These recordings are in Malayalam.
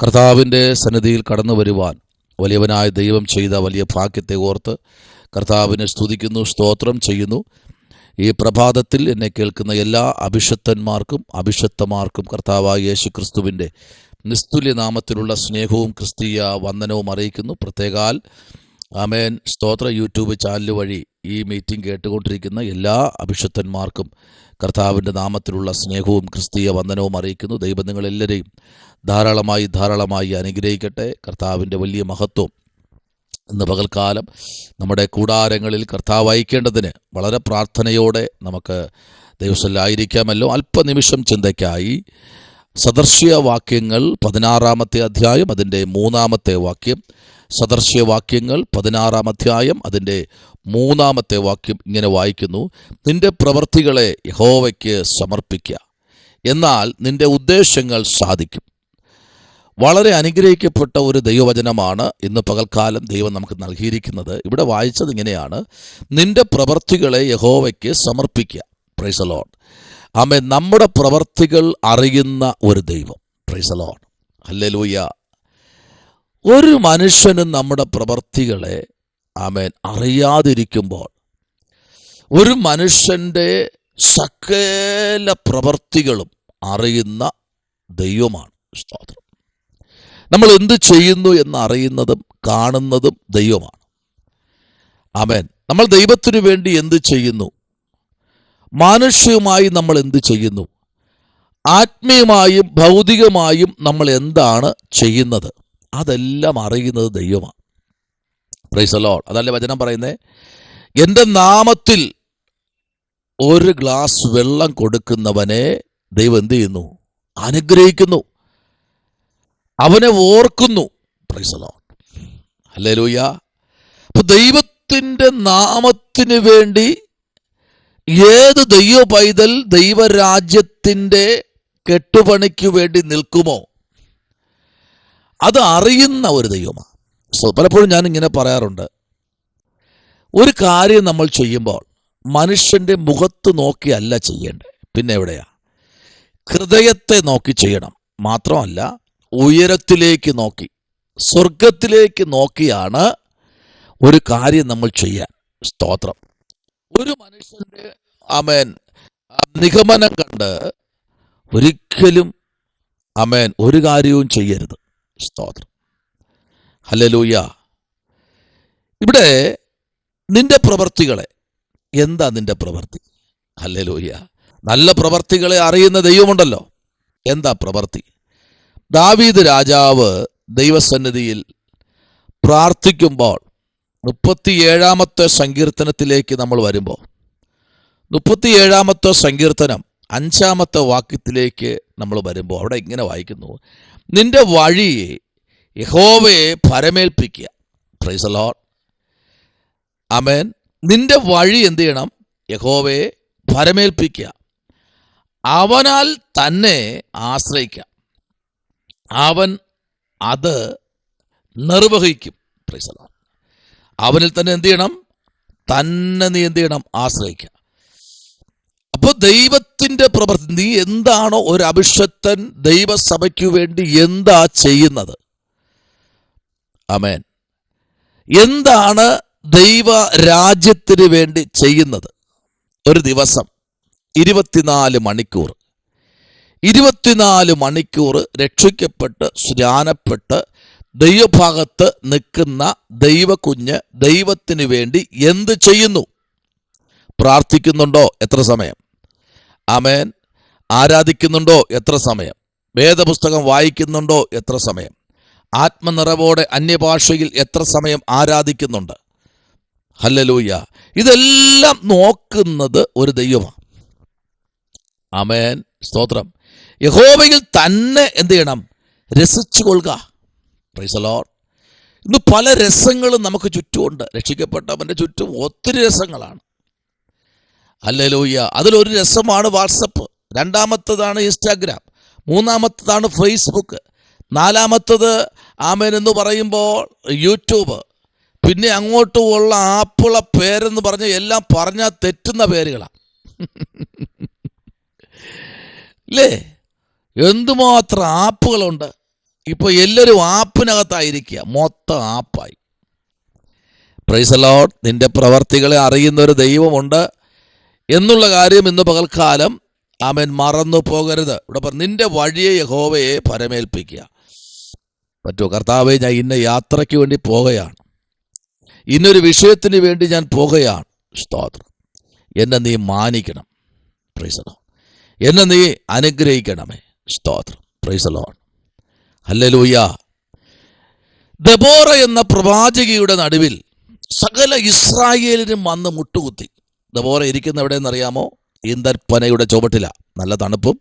കർത്താവിൻ്റെ സന്നിധിയിൽ കടന്നു വരുവാൻ വലിയവനായ ദൈവം ചെയ്ത വലിയ ഭാഗ്യത്തെ ഓർത്ത് കർത്താവിനെ സ്തുതിക്കുന്നു, സ്തോത്രം ചെയ്യുന്നു. ഈ പ്രഭാതത്തിൽ എന്നെ കേൾക്കുന്ന എല്ലാ അഭിഷക്തന്മാർക്കും അഭിഷക്തമാർക്കും കർത്താവായ യേശുക്രിസ്തുവിൻ്റെ നിസ്തുല്യ നാമത്തിലുള്ള സ്നേഹവും ക്രിസ്തീയ വന്ദനവും അറിയിക്കുന്നു. പ്രത്യേകാൽ ആമേൻ സ്തോത്ര യൂട്യൂബ് ചാനൽ വഴി ഈ മീറ്റിംഗ് കേട്ടുകൊണ്ടിരിക്കുന്ന എല്ലാ അഭിഷക്തന്മാർക്കും കർത്താവിൻ്റെ നാമത്തിലുള്ള സ്നേഹവും ക്രിസ്തീയ വന്ദനവും അറിയിക്കുന്നു. ദൈവം നിങ്ങളെല്ലാവരെയും ധാരാളമായി അനുഗ്രഹിക്കട്ടെ. കർത്താവിൻ്റെ വലിയ മഹത്വം ഇന്ന് പകൽക്കാലം നമ്മുടെ കൂടാരങ്ങളിൽ കർത്താവ് അയക്കേണ്ടതിന് വളരെ പ്രാർത്ഥനയോടെ നമുക്ക് ദൈവസ്ഥലായിരിക്കാമല്ലോ. അല്പനിമിഷം ചിന്തയ്ക്കായി സദർശ്യവാക്യങ്ങൾ 16-ാമത്തെ അധ്യായം അതിൻ്റെ 3-ാമത്തെ വാക്യം. സദർശ്യവാക്യങ്ങൾ 16-ാം അധ്യായം അതിൻ്റെ 3-ാമത്തെ വാക്യം ഇങ്ങനെ വായിക്കുന്നു: നിന്റെ പ്രവൃത്തികളെ യഹോവയ്ക്ക് സമർപ്പിക്കുക, എന്നാൽ നിന്റെ ഉദ്ദേശങ്ങൾ സാധിക്കും. വളരെ അനുഗ്രഹിക്കപ്പെട്ട ഒരു ദൈവവചനമാണ് ഇന്ന് പകൽക്കാലം ദൈവം നമുക്ക് നൽകിയിരിക്കുന്നത്. ഇവിടെ വായിച്ചത് ഇങ്ങനെയാണ്: നിന്റെ പ്രവൃത്തികളെ യഹോവയ്ക്ക് സമർപ്പിക്കുക. Praise the Lord. ആമേൻ. നമ്മുടെ പ്രവൃത്തികൾ അറിയുന്ന ഒരു ദൈവം. Praise the Lord. ഹല്ലേലൂയ. ഒരു മനുഷ്യനും നമ്മുടെ പ്രവൃത്തികളെ ആമേൻ അറിയാതിരിക്കുമ്പോൾ ഒരു മനുഷ്യൻ്റെ സകല പ്രവൃത്തികളും അറിയുന്ന ദൈവമാണ്. സ്തോത്രം. നമ്മൾ എന്ത് ചെയ്യുന്നു എന്ന് അറിയുന്നതും കാണുന്നതും ദൈവമാണ്. ആമേൻ. നമ്മൾ ദൈവത്തിനു വേണ്ടി എന്ത് ചെയ്യുന്നു, മാനുഷികമായി നമ്മൾ എന്ത് ചെയ്യുന്നു, ആത്മീയമായും ഭൗതികമായും നമ്മൾ എന്താണ് ചെയ്യുന്നത്, അതെല്ലാം അറിയുന്നത് ദൈവമാണ്. Price the Lord. അതല്ലേ വചനം പറയുന്നത്: എൻ്റെ നാമത്തിൽ ഒരു ഗ്ലാസ് വെള്ളം കൊടുക്കുന്നവനെ ദൈവം എന്ത് ചെയ്യുന്നു? അനുഗ്രഹിക്കുന്നു, അവനെ ഓർക്കുന്നു. Price the Lord. ഹല്ലേലൂയ. അപ്പോൾ ദൈവത്തിൻ്റെ നാമത്തിന് വേണ്ടി ഏത് ദൈവ പൈതൽ ദൈവരാജ്യത്തിൻ്റെ കെട്ടുപണിക്ക് വേണ്ടി നിൽക്കുമോ അത് അറിയുന്ന ഒരു ദൈവമാണ്. പലപ്പോഴും ഞാൻ ഇങ്ങനെ പറയാറുണ്ട്, ഒരു കാര്യം നമ്മൾ ചെയ്യുമ്പോൾ മനുഷ്യൻ്റെ മുഖത്ത് നോക്കിയല്ല ചെയ്യേണ്ടത്. പിന്നെ എവിടെയാ? ഹൃദയത്തെ നോക്കി ചെയ്യണം. മാത്രമല്ല ഉയരത്തിലേക്ക് നോക്കി, സ്വർഗത്തിലേക്ക് നോക്കിയാണ് ഒരു കാര്യം നമ്മൾ ചെയ്യാൻ. സ്തോത്രം. ഒരു മനുഷ്യൻ്റെ ആമേൻ നിഗമനം കണ്ട് ഒരിക്കലും ആമേൻ ഒരു കാര്യവും ചെയ്യരുത്. സ്തോത്രം. ഹല്ലേലൂയ. ഇവിടെ നിന്റെ പ്രവൃത്തികളെ, എന്താ നിന്റെ പ്രവൃത്തി? ഹല്ലേലൂയ. നല്ല പ്രവൃത്തികളെ അറിയുന്ന ദൈവമുണ്ടല്ലോ. എന്താ പ്രവൃത്തി? ദാവീദ് രാജാവ് ദൈവസന്നിധിയിൽ പ്രാർത്ഥിക്കുമ്പോൾ 37-ാമത്തെ സങ്കീർത്തനത്തിലേക്ക് നമ്മൾ വരുമ്പോൾ 37-ാമത്തെ സങ്കീർത്തനം 5-ാമത്തെ വാക്യത്തിലേക്ക് നമ്മൾ വരുമ്പോൾ അവിടെ ഇങ്ങനെ വായിക്കുന്നു: നിന്റെ വഴി യഹോവയെ ഭരമേൽപ്പിക്കുക. Praise the Lord. ആമേൻ. നിന്റെ വഴി എന്ത് ചെയ്യണം? യഹോവയെ ഭരമേൽപ്പിക്കുക, അവനാൽ തന്നെ ആശ്രയിക്കുക, അവൻ അത് നിർവഹിക്കും. Price the Lord. അവനിൽ തന്നെ എന്ത് ചെയ്യണം? തന്നെ നീ എന്ത് ചെയ്യണം? ആശ്രയിക്കുക. അപ്പോൾ ദൈവത്തിൻ്റെ പ്രവൃത്തി, നീ എന്താണോ ഒരു അഭിഷക്തൻ ദൈവസഭയ്ക്ക് വേണ്ടി എന്താ ചെയ്യുന്നത്? ആമേൻ. എന്താണ് ദൈവ രാജ്യത്തിന് വേണ്ടി ചെയ്യുന്നത്? ഒരു ദിവസം 24 മണിക്കൂർ രക്ഷിക്കപ്പെട്ട് സ്നാനപ്പെട്ട് ദൈവഭാഗത്ത് നിൽക്കുന്ന ദൈവകുഞ്ഞ് ദൈവത്തിന് വേണ്ടി എന്ത് ചെയ്യുന്നു? പ്രാർത്ഥിക്കുന്നുണ്ടോ? എത്ര സമയം? ആമേൻ. ആരാധിക്കുന്നുണ്ടോ? എത്ര സമയം? വേദപുസ്തകം വായിക്കുന്നുണ്ടോ? എത്ര സമയം? ആത്മനിറവോടെ അന്യഭാഷയിൽ എത്ര സമയം ആരാധിക്കുന്നുണ്ട്? ഹല്ലേലൂയ. ഇതെല്ലാം നോക്കുന്നത് ഒരു ദൈവമാണ്. ആമേൻ. സ്തോത്രം. യഹോവയിൽ തന്നെ എന്ത് ചെയ്യണം? രസിച്ചു കൊള്ളുക. Price the Lord. ഇന്ന് പല രസങ്ങളും നമുക്ക് ചുറ്റുമുണ്ട്. രക്ഷിക്കപ്പെട്ടവൻ്റെ ചുറ്റും ഒത്തിരി രസങ്ങളാണ്. ഹല്ലേലൂയ. അതിലൊരു രസമാണ് വാട്സപ്പ്, 2-ാമത്തതാണ് ഇൻസ്റ്റാഗ്രാം, 3-ാമത്തതാണ് ഫേസ്ബുക്ക്, 4-ാമത്തത് ആമേൻ എന്ന് പറയുമ്പോൾ യൂട്യൂബ്, പിന്നെ അങ്ങോട്ടുമുള്ള ആപ്പുള്ള പേരെന്ന് പറഞ്ഞ് എല്ലാം പറഞ്ഞാൽ തെറ്റുന്ന പേരുകളാണ്. അല്ലേ? എന്തുമാത്രം ആപ്പുകളുണ്ട്. ഇപ്പോൾ എല്ലാവരും ആപ്പിനകത്തായിരിക്കുക, മൊത്തം ആപ്പായി. Price the Lord. നിന്റെ പ്രവർത്തികളെ അറിയുന്ന ഒരു ദൈവമുണ്ട് എന്നുള്ള കാര്യം ഇന്ന് പകൽക്കാലം ആമേൻ മറന്നു പോകരുത്. ഇവിടെ പറഞ്ഞു, നിന്റെ വഴിയെ യഹോവയെ പരമേൽപ്പിക്കുക. പറ്റുമോ? കർത്താവേ, ഞാൻ ഇന്ന യാത്രയ്ക്ക് വേണ്ടി പോകുകയാണ്, ഇന്നൊരു വിഷയത്തിന് വേണ്ടി ഞാൻ പോകുകയാണ്. സ്തോത്രം. എന്നെ നീ മാനിക്കണം. Price the Lord. എന്നെ നീ അനുഗ്രഹിക്കണമേ. സ്തോത്രം. Price the Lord. Hallelujah. Deborah എന്ന പ്രവാചകിയുടെ നടുവിൽ സകല ഇസ്രായേലിനും വന്ന് മുട്ടുകുത്തി. ദെബോറ ഇരിക്കുന്ന എവിടെയെന്നറിയാമോ? ഈന്തപ്പനയുടെ ചുവട്ടില. നല്ല തണുപ്പും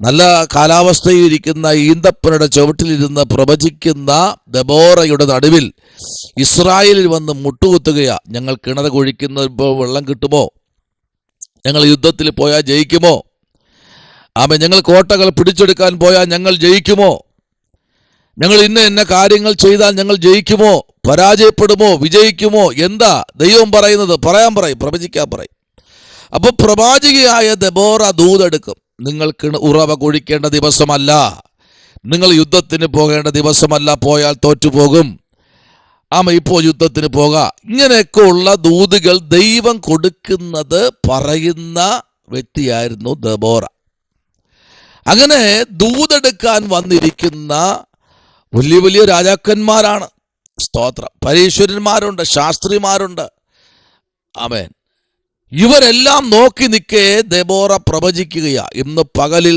നല്ല കാലാവസ്ഥയിൽ ഇരിക്കുന്ന ഈന്തപ്പനയുടെ ചുവട്ടിലിരുന്ന് പ്രവചിക്കുന്ന ദെബോറയുടെ നടുവിൽ ഇസ്രായേലിൽ വന്ന് മുട്ടുകുത്തുകയാ. ഞങ്ങൾ കിണർ കുഴിക്കുന്നപ്പോൾ വെള്ളം കിട്ടുമോ? ഞങ്ങൾ യുദ്ധത്തിൽ പോയാൽ ജയിക്കുമോ? ഞങ്ങൾ കോട്ടകൾ പിടിച്ചെടുക്കാൻ പോയാൽ ഞങ്ങൾ ജയിക്കുമോ? ഞങ്ങൾ ഇന്ന കാര്യങ്ങൾ ചെയ്താൽ ഞങ്ങൾ ജയിക്കുമോ? പരാജയപ്പെടുമോ? വിജയിക്കുമോ? എന്താ ദൈവം പറയുന്നത്? പറയാൻ പറയും, പ്രവചിക്കാൻ പറയും. അപ്പോൾ പ്രവാചകിയായ ദെബോറ ദൂതെടുക്കും. നിങ്ങൾക്ക് ഉറവ കുഴിക്കേണ്ട ദിവസമല്ല, നിങ്ങൾ യുദ്ധത്തിന് പോകേണ്ട ദിവസമല്ല, പോയാൽ തോറ്റുപോകും. ഇപ്പോൾ യുദ്ധത്തിന് പോകാം. ഇങ്ങനെയൊക്കെ ഉള്ള ദൂതുകൾ ദൈവം കൊടുക്കുന്നത് പറയുന്ന വ്യക്തിയായിരുന്നു ദെബോറ. അങ്ങനെ ദൂതെടുക്കാൻ വന്നിരിക്കുന്ന വലിയ വലിയ രാജാക്കന്മാരാണ്. സ്തോത്രം. പരീശ്വരന്മാരുണ്ട്, ശാസ്ത്രിമാരുണ്ട്. ആമേൻ. ഇവരെല്ലാം നോക്കി നിൽക്കേ ദെബോറ പ്രവചിക്കുകയാ. ഇന്ന് പകലിൽ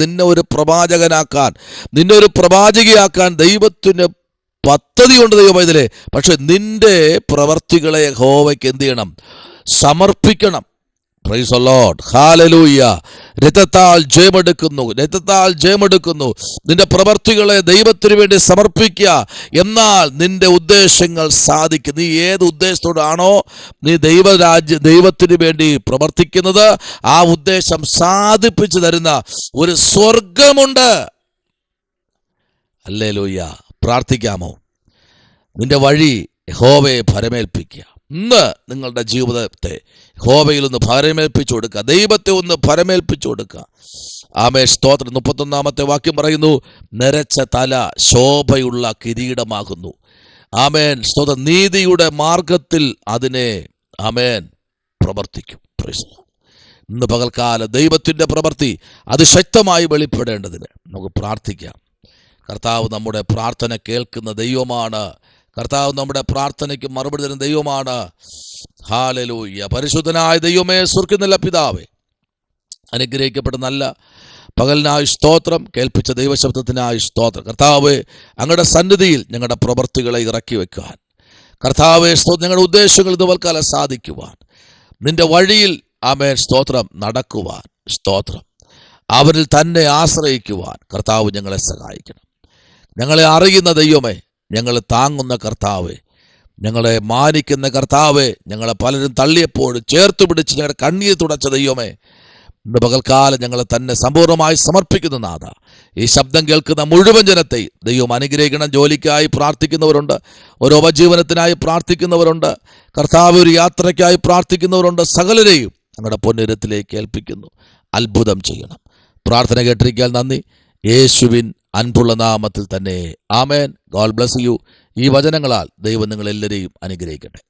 നിന്നെ ഒരു പ്രവാചകനാക്കാൻ, നിന്നെ ഒരു പ്രവാചകിയാക്കാൻ ദൈവത്തിന് പദ്ധതിയുണ്ട് ദൈവമൈതലേ. പക്ഷെ നിന്റെ പ്രവർത്തികളെ യഹോവയ്ക്ക് എന്ത് ചെയ്യണം? സമർപ്പിക്കണം. Price the Lord. ഹല്ലേലൂയ. രക്തത്താൽ ജയമെടുക്കുന്നു. നിന്റെ പ്രവർത്തികളെ ദൈവത്തിന് വേണ്ടി സമർപ്പിക്കുക. എന്നാൽ നിന്റെ ഉദ്ദേശങ്ങൾ സാധിക്കും. നീ ഏത് ഉദ്ദേശത്തോടാണോ നീ ദൈവത്തിന് വേണ്ടി പ്രവർത്തിക്കുന്നത്, ആ ഉദ്ദേശം സാധിപ്പിച്ചു തരുന്ന ഒരു സ്വർഗമുണ്ട്. ഹല്ലേലൂയ. പ്രാർത്ഥിക്കാമോ? നിന്റെ വഴി യഹോവയെ പരമേൽപ്പിക്കുക. ഇന്ന് നിങ്ങളുടെ ജീവിതത്തെ യഹോവയിൽ ഒന്ന് പരമേൽപ്പിച്ചു കൊടുക്കുക. ദൈവത്തെ ഒന്ന് പരമേൽപ്പിച്ചു കൊടുക്കുക. ആമേൻ. സ്തോത്രം. 31 വാക്യം പറയുന്നു, നിരച്ച തല ശോഭയുള്ള കിരീടമാകുന്നു. ആമേൻ. സ്തോത്രം. നീതിയുടെ മാർഗത്തിൽ അതിനെ ആമേൻ പ്രവർത്തിക്കും. ഇന്ന് പകൽക്കാലം ദൈവത്തിൻ്റെ പ്രവൃത്തി അതിശക്തമായി വെളിപ്പെടേണ്ടതിന് നമുക്ക് പ്രാർത്ഥിക്കാം. കർത്താവ് നമ്മുടെ പ്രാർത്ഥന കേൾക്കുന്ന ദൈവമാണ്. കർത്താവ് നമ്മുടെ പ്രാർത്ഥനയ്ക്ക് മറുപടി തരുന്ന ദൈവമാണ്. ഹല്ലേലൂയ. പരിശുദ്ധനായ ദൈവമേ, സ്വർഗ്ഗത്തിലെ പിതാവേ, അനുഗ്രഹിക്കപ്പെട്ട നല്ല പകലിനായി സ്തോത്രം. കേൾപ്പിച്ച ദൈവശബ്ദത്തിനായി സ്തോത്രം. കർത്താവേ, അങ്ങയുടെ സന്നിധിയിൽ ഞങ്ങളുടെ പ്രവൃത്തികളെ ഇറക്കി വെക്കാൻ, കർത്താവേ ഞങ്ങളുടെ ഉദ്ദേശങ്ങൾ ഇതുവൽക്കാലം സാധിക്കുവാൻ, നിന്റെ വഴിയിൽ ആമേൻ സ്തോത്രം നടക്കുവാൻ, സ്തോത്രം അവരിൽ തന്നെ ആശ്രയിക്കുവാൻ കർത്താവ് ഞങ്ങളെ സഹായിക്കണം. ഞങ്ങളെ അറിയുന്ന ദൈവമേ, ഞങ്ങളെ താങ്ങുന്ന കർത്താവേ, ഞങ്ങളെ മാനിക്കുന്ന കർത്താവേ, ഞങ്ങളെ പലരും തള്ളിയപ്പോഴും ചേർത്ത് പിടിച്ച് ഞങ്ങളുടെ കണ്ണീർ തുടച്ച ദൈവമേ, ഇന്ന് പകൽക്കാലം ഞങ്ങളെ തന്നെ സമ്പൂർണ്ണമായി സമർപ്പിക്കുന്ന നാഥ, ഈ ശബ്ദം കേൾക്കുന്ന മുഴുവൻ ജനത്തെയും ദൈവം അനുഗ്രഹിക്കണം. ജോലിക്കായി പ്രാർത്ഥിക്കുന്നവരുണ്ട്, ഒരു ഉപജീവനത്തിനായി പ്രാർത്ഥിക്കുന്നവരുണ്ട്, കർത്താവ് ഒരു യാത്രയ്ക്കായി പ്രാർത്ഥിക്കുന്നവരുണ്ട്. സകലരെയും ഞങ്ങളുടെ പൊന്നിരത്തിലേക്ക് ഏൽപ്പിക്കുന്നു. അത്ഭുതം ചെയ്യണം. പ്രാർത്ഥന കേട്ടിരിക്കാൻ നന്ദി. യേശുവിൻ അൻപുള്ള നാമത്തിൽ തന്നെ ആമേൻ. God bless you. ഈ വചനങ്ങളാൽ ദൈവം നിങ്ങളെല്ലാവരെയും അനുഗ്രഹിക്കട്ടെ.